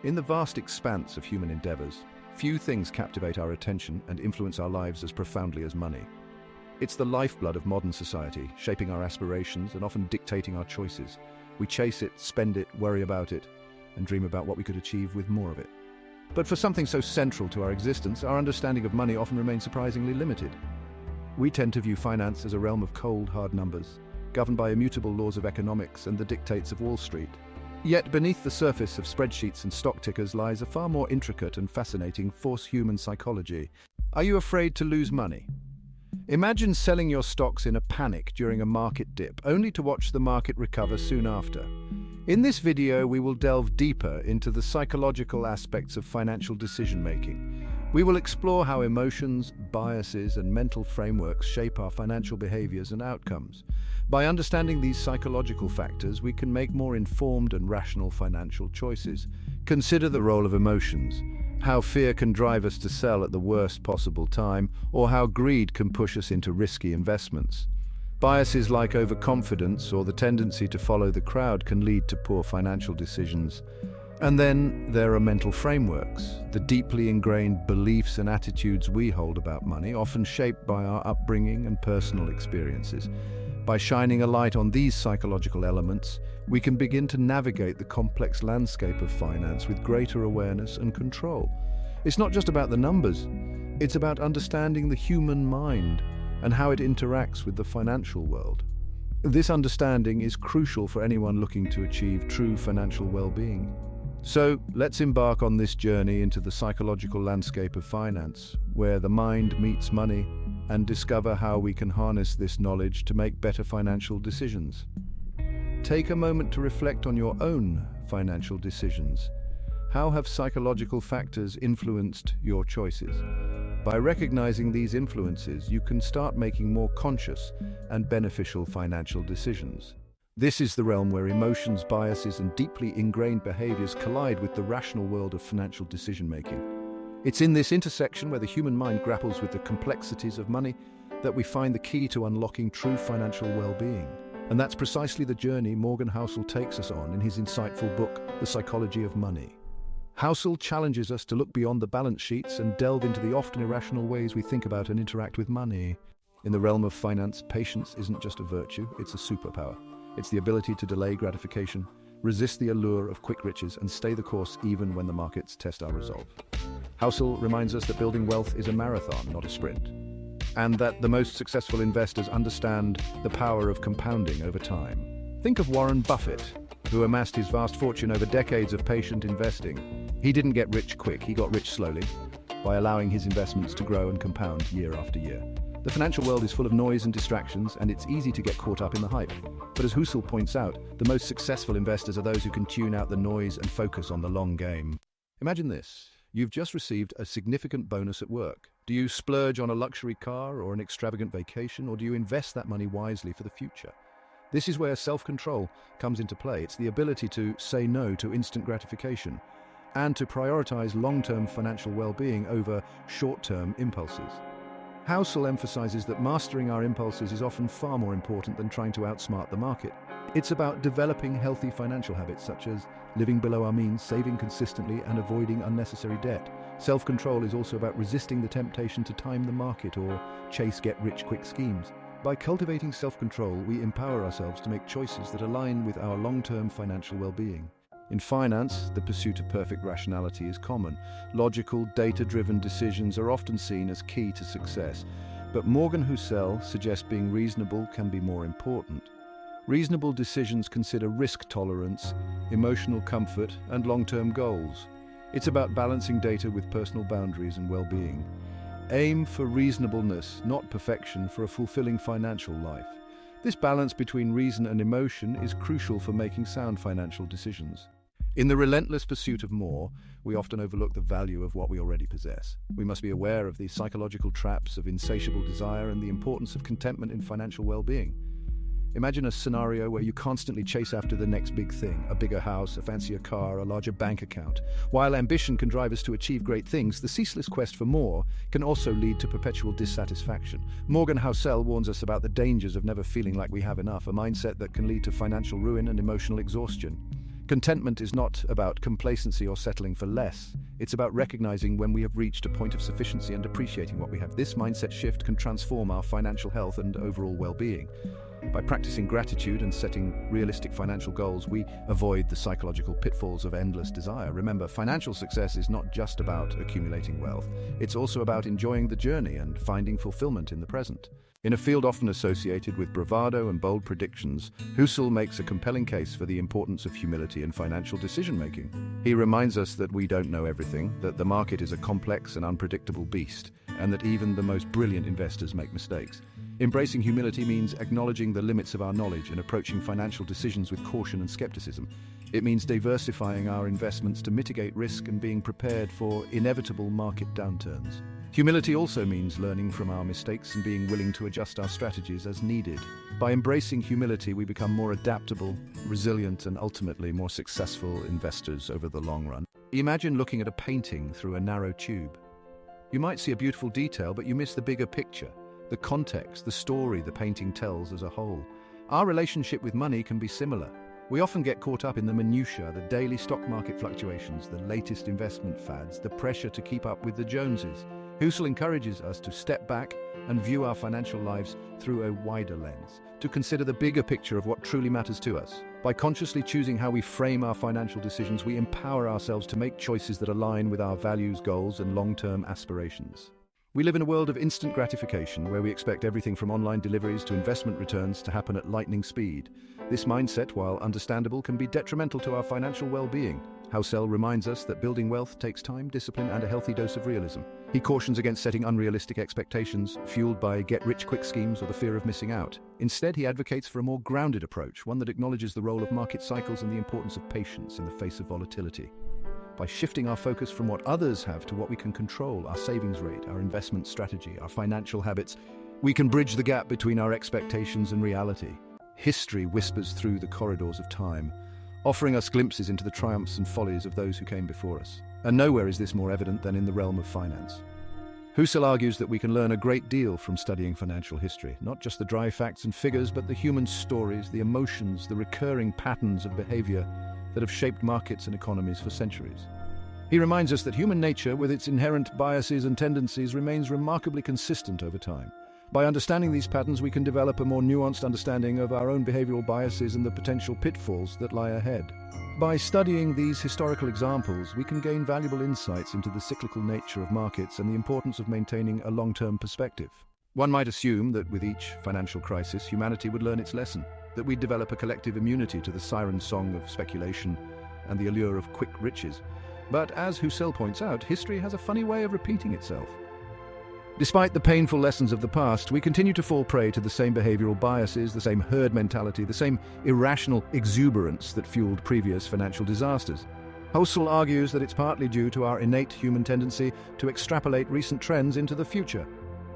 In the vast expanse of human endeavors, few things captivate our attention and influence our lives as profoundly as money. It's the lifeblood of modern society, shaping our aspirations and often dictating our choices. We chase it, spend it, worry about it, and dream about what we could achieve with more of it. But for something so central to our existence, our understanding of money often remains surprisingly limited. We tend to view finance as a realm of cold, hard numbers, governed by immutable laws of economics and the dictates of Wall Street. Yet beneath the surface of spreadsheets and stock tickers lies a far more intricate and fascinating force human psychology. Are you afraid to lose money? Imagine selling your stocks in a panic during a market dip, only to watch the market recover soon after. In this video, we will delve deeper into the psychological aspects of financial decision-making. We will explore how emotions, biases, and mental frameworks shape our financial behaviors and outcomes. By understanding these psychological factors, we can make more informed and rational financial choices. Consider the role of emotions, how fear can drive us to sell at the worst possible time, or how greed can push us into risky investments. Biases like overconfidence or the tendency to follow the crowd can lead to poor financial decisions. And then there are mental frameworks, the deeply ingrained beliefs and attitudes we hold about money, often shaped by our upbringing and personal experiences. By shining a light on these psychological elements, we can begin to navigate the complex landscape of finance with greater awareness and control. It's not just about the numbers, it's about understanding the human mind and how it interacts with the financial world. This understanding is crucial for anyone looking to achieve true financial well-being. So, let's embark on this journey into the psychological landscape of finance, where the mind meets money, and discover how we can harness this knowledge to make better financial decisions. Take a moment to reflect on your own financial decisions. How have psychological factors influenced your choices? By recognizing these influences, you can start making more conscious and beneficial financial decisions. This is the realm where emotions, biases, and deeply ingrained behaviors collide with the rational world of financial decision-making. It's in this intersection where the human mind grapples with the complexities of money that we find the key to unlocking true financial well-being. And that's precisely the journey Morgan Housel takes us on in his insightful book, The Psychology of Money. Housel challenges us to look beyond the balance sheets and delve into the often irrational ways we think about and interact with money. In the realm of finance, patience isn't just a virtue, it's a superpower. It's the ability to delay gratification, resist the allure of quick riches, and stay the course even when the markets test our resolve. Housel reminds us that building wealth is a marathon, not a sprint, and that the most successful investors understand the power of compounding over time. Think of Warren Buffett, who amassed his vast fortune over decades of patient investing. He didn't get rich quick, he got rich slowly, by allowing his investments to grow and compound year after year. The financial world is full of noise and distractions, and it's easy to get caught up in the hype. But as Housel points out, the most successful investors are those who can tune out the noise and focus on the long game. Imagine this. You've just received a significant bonus at work. Do you splurge on a luxury car or an extravagant vacation, or do you invest that money wisely for the future? This is where self-control comes into play. It's the ability to say no to instant gratification and to prioritize long-term financial well-being over short-term impulses. Housel emphasizes that mastering our impulses is often far more important than trying to outsmart the market. It's about developing healthy financial habits such as living below our means, saving consistently, and avoiding unnecessary debt. Self-control is also about resisting the temptation to time the market or chase get-rich-quick schemes. By cultivating self-control, we empower ourselves to make choices that align with our long-term financial well-being. In finance, the pursuit of perfect rationality is common. Logical, data-driven decisions are often seen as key to success, but Morgan Housel suggests being reasonable can be more important. Reasonable decisions consider risk tolerance, emotional comfort, and long-term goals. It's about balancing data with personal boundaries and well-being. Aim for reasonableness, not perfection, for a fulfilling financial life. This balance between reason and emotion is crucial for making sound financial decisions. In the relentless pursuit of more, we often overlook the value of what we already possess. We must be aware of the psychological traps of insatiable desire and the importance of contentment in financial well-being. Imagine a scenario where you constantly chase after the next big thing, a bigger house, a fancier car, a larger bank account. While ambition can drive us to achieve great things, the ceaseless quest for more can also lead to perpetual dissatisfaction. Morgan Housel warns us about the dangers of never feeling like we have enough, a mindset that can lead to financial ruin and emotional exhaustion. Contentment is not about complacency or settling for less. It's about recognizing when we have reached a point of sufficiency and appreciating what we have. This mindset shift can transform our financial health and overall well-being. By practicing gratitude and setting realistic financial goals, we avoid the psychological pitfalls of endless desire. Remember, financial success is not just about accumulating wealth. It's also about enjoying the journey and finding fulfillment in the present. In a field often associated with bravado and bold predictions, Housel makes a compelling case for the importance of humility in financial decision-making. He reminds us that we don't know everything, that the market is a complex and unpredictable beast, and that even the most brilliant investors make mistakes. Embracing humility means acknowledging the limits of our knowledge and approaching financial decisions with caution and skepticism. It means diversifying our investments to mitigate risk and being prepared for inevitable market downturns. Humility also means learning from our mistakes and being willing to adjust our strategies as needed. By embracing humility, we become more adaptable, resilient, and ultimately more successful investors over the long run. Imagine looking at a painting through a narrow tube. You might see a beautiful detail, but you miss the bigger picture, the context, the story the painting tells as a whole. Our relationship with money can be similar. We often get caught up in the minutiae, the daily stock market fluctuations, the latest investment fads, the pressure to keep up with the Joneses. Housel encourages us to step back and view our financial lives through a wider lens, to consider the bigger picture of what truly matters to us. By consciously choosing how we frame our financial decisions, we empower ourselves to make choices that align with our values, goals, and long-term aspirations. We live in a world of instant gratification where we expect everything from online deliveries to investment returns to happen at lightning speed. This mindset, while understandable, can be detrimental to our financial well-being. Housel reminds us that building wealth takes time, discipline, and a healthy dose of realism. He cautions against setting unrealistic expectations, fueled by get-rich-quick schemes or the fear of missing out. Instead, he advocates for a more grounded approach, one that acknowledges the role of market cycles and the importance of patience in the face of volatility. By shifting our focus from what others have to what we can control, our savings rate, our investment strategy, our financial habits, we can bridge the gap between our expectations and reality. History whispers through the corridors of time, offering us glimpses into the triumphs and follies of those who came before us. And nowhere is this more evident than in the realm of finance. Housel argues that we can learn a great deal from studying financial history, not just the dry facts and figures, but the human stories, the emotions, the recurring patterns of behavior that have shaped markets and economies for centuries. He reminds us that human nature, with its inherent biases and tendencies, remains remarkably consistent over time. By understanding these patterns, we can develop a more nuanced understanding of our own behavioral biases and the potential pitfalls that lie ahead. By studying these historical examples, we can gain valuable insights into the cyclical nature of markets and the importance of maintaining a long-term perspective. One might assume that with each financial crisis, humanity would learn its lesson, that we'd develop a collective immunity to the siren song of speculation and the allure of quick riches. But as Housel points out, history has a funny way of repeating itself. Despite the painful lessons of the past, we continue to fall prey to the same behavioral biases, the same herd mentality, the same irrational exuberance that fueled previous financial disasters. Housel argues that it's partly due to our innate human tendency to extrapolate recent trends into the future.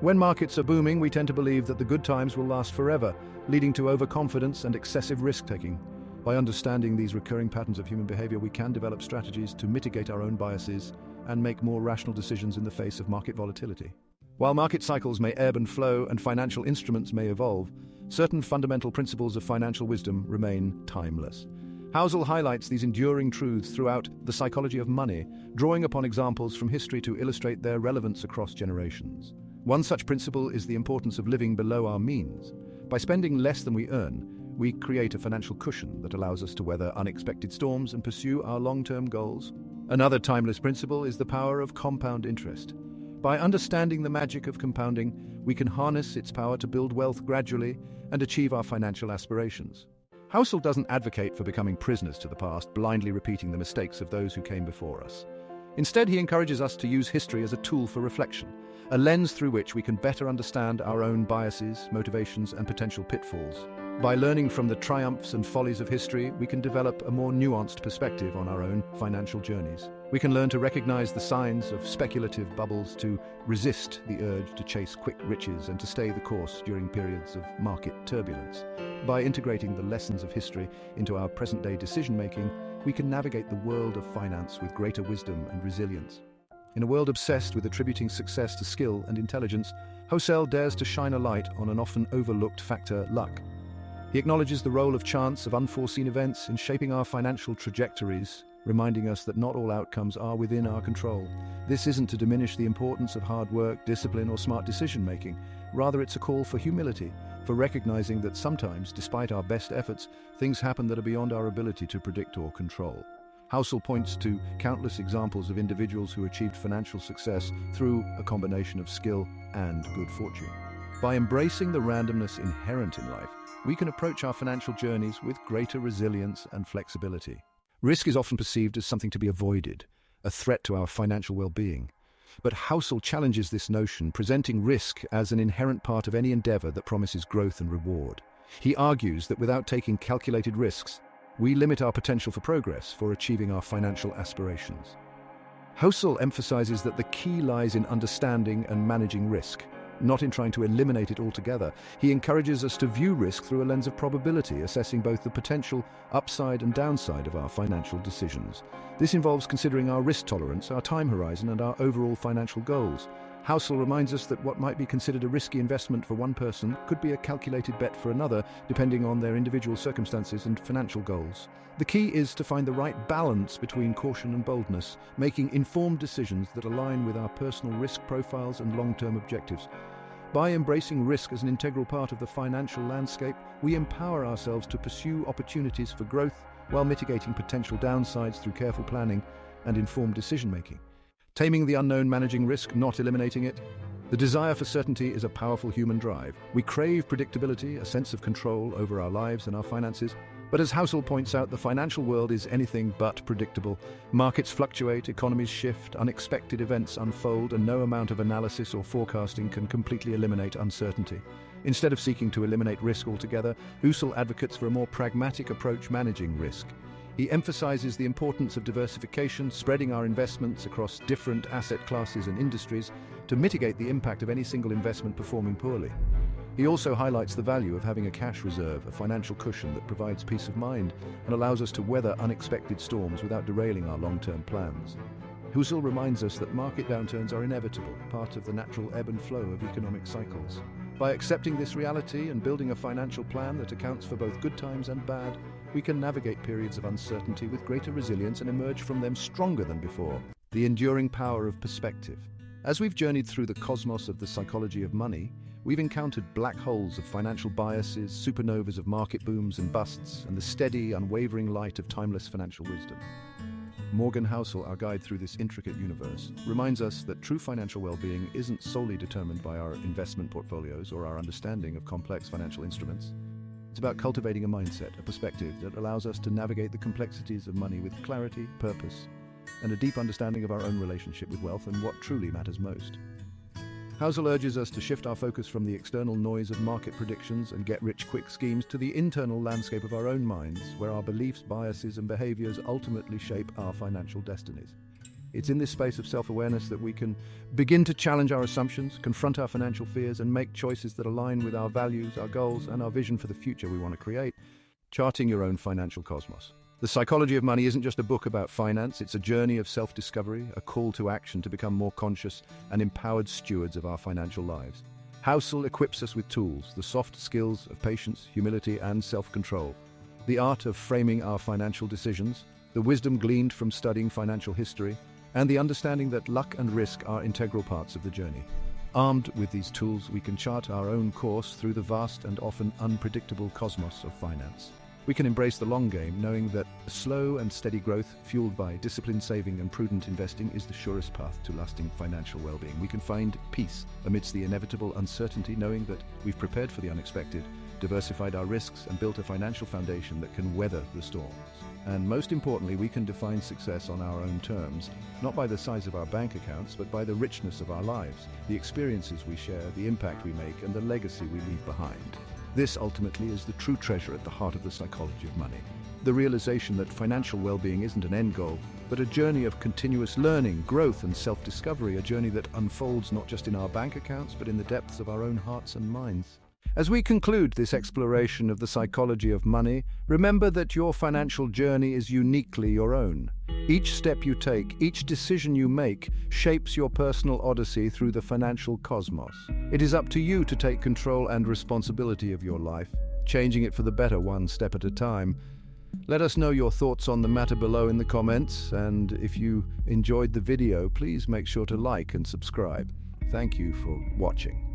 When markets are booming, we tend to believe that the good times will last forever, leading to overconfidence and excessive risk-taking. By understanding these recurring patterns of human behavior, we can develop strategies to mitigate our own biases and make more rational decisions in the face of market volatility. While market cycles may ebb and flow and financial instruments may evolve, certain fundamental principles of financial wisdom remain timeless. Housel highlights these enduring truths throughout The Psychology of Money, drawing upon examples from history to illustrate their relevance across generations. One such principle is the importance of living below our means. By spending less than we earn, we create a financial cushion that allows us to weather unexpected storms and pursue our long-term goals. Another timeless principle is the power of compound interest. By understanding the magic of compounding, we can harness its power to build wealth gradually and achieve our financial aspirations. Housel doesn't advocate for becoming prisoners to the past, blindly repeating the mistakes of those who came before us. Instead, he encourages us to use history as a tool for reflection, a lens through which we can better understand our own biases, motivations, and potential pitfalls. By learning from the triumphs and follies of history, we can develop a more nuanced perspective on our own financial journeys. We can learn to recognize the signs of speculative bubbles, to resist the urge to chase quick riches, and to stay the course during periods of market turbulence. By integrating the lessons of history into our present-day decision-making, we can navigate the world of finance with greater wisdom and resilience. In a world obsessed with attributing success to skill and intelligence, Housel dares to shine a light on an often overlooked factor: luck. He acknowledges the role of chance, of unforeseen events in shaping our financial trajectories, reminding us that not all outcomes are within our control. This isn't to diminish the importance of hard work, discipline, or smart decision-making. Rather, it's a call for humility, for recognizing that sometimes, despite our best efforts, things happen that are beyond our ability to predict or control. Housel points to countless examples of individuals who achieved financial success through a combination of skill and good fortune. By embracing the randomness inherent in life, we can approach our financial journeys with greater resilience and flexibility. Risk is often perceived as something to be avoided, a threat to our financial well-being. But Housel challenges this notion, presenting risk as an inherent part of any endeavor that promises growth and reward. He argues that without taking calculated risks, we limit our potential for progress, for achieving our financial aspirations. Housel emphasizes that the key lies in understanding and managing risk, not in trying to eliminate it altogether. He encourages us to view risk through a lens of probability, assessing both the potential upside and downside of our financial decisions. This involves considering our risk tolerance, our time horizon, and our overall financial goals. Housel reminds us that what might be considered a risky investment for one person could be a calculated bet for another, depending on their individual circumstances and financial goals. The key is to find the right balance between caution and boldness, making informed decisions that align with our personal risk profiles and long-term objectives. By embracing risk as an integral part of the financial landscape, we empower ourselves to pursue opportunities for growth while mitigating potential downsides through careful planning and informed decision-making. Taming the unknown, managing risk, not eliminating it. The desire for certainty is a powerful human drive. We crave predictability, a sense of control over our lives and our finances. But as Housel points out, the financial world is anything but predictable. Markets fluctuate, economies shift, unexpected events unfold, and no amount of analysis or forecasting can completely eliminate uncertainty. Instead of seeking to eliminate risk altogether, Housel advocates for a more pragmatic approach managing risk. He emphasizes the importance of diversification, spreading our investments across different asset classes and industries to mitigate the impact of any single investment performing poorly. He also highlights the value of having a cash reserve, a financial cushion that provides peace of mind and allows us to weather unexpected storms without derailing our long-term plans. Housel reminds us that market downturns are inevitable, part of the natural ebb and flow of economic cycles. By accepting this reality and building a financial plan that accounts for both good times and bad, we can navigate periods of uncertainty with greater resilience and emerge from them stronger than before. The enduring power of perspective. As we've journeyed through the cosmos of the psychology of money, we've encountered black holes of financial biases, supernovas of market booms and busts, and the steady, unwavering light of timeless financial wisdom. Morgan Housel, our guide through this intricate universe, reminds us that true financial well-being isn't solely determined by our investment portfolios or our understanding of complex financial instruments. It's about cultivating a mindset, a perspective that allows us to navigate the complexities of money with clarity, purpose, and a deep understanding of our own relationship with wealth and what truly matters most. Housel urges us to shift our focus from the external noise of market predictions and get-rich-quick schemes to the internal landscape of our own minds, where our beliefs, biases, and behaviors ultimately shape our financial destinies. It's in this space of self-awareness that we can begin to challenge our assumptions, confront our financial fears, and make choices that align with our values, our goals, and our vision for the future we want to create. Charting your own financial cosmos. The Psychology of Money isn't just a book about finance, it's a journey of self-discovery, a call to action to become more conscious and empowered stewards of our financial lives. Housel equips us with tools, the soft skills of patience, humility, and self-control, the art of framing our financial decisions, the wisdom gleaned from studying financial history, and the understanding that luck and risk are integral parts of the journey. Armed with these tools, we can chart our own course through the vast and often unpredictable cosmos of finance. We can embrace the long game, knowing that slow and steady growth, fueled by disciplined saving and prudent investing, is the surest path to lasting financial well-being. We can find peace amidst the inevitable uncertainty, knowing that we've prepared for the unexpected, diversified our risks, and built a financial foundation that can weather the storms. And most importantly, we can define success on our own terms, not by the size of our bank accounts, but by the richness of our lives, the experiences we share, the impact we make, and the legacy we leave behind. This ultimately is the true treasure at the heart of the psychology of money. The realization that financial well-being isn't an end goal, but a journey of continuous learning, growth, and self-discovery, a journey that unfolds not just in our bank accounts, but in the depths of our own hearts and minds. As we conclude this exploration of the psychology of money, remember that your financial journey is uniquely your own. Each step you take, each decision you make, shapes your personal odyssey through the financial cosmos. It is up to you to take control and responsibility of your life, changing it for the better one step at a time. Let us know your thoughts on the matter below in the comments, and if you enjoyed the video, please make sure to like and subscribe. Thank you for watching.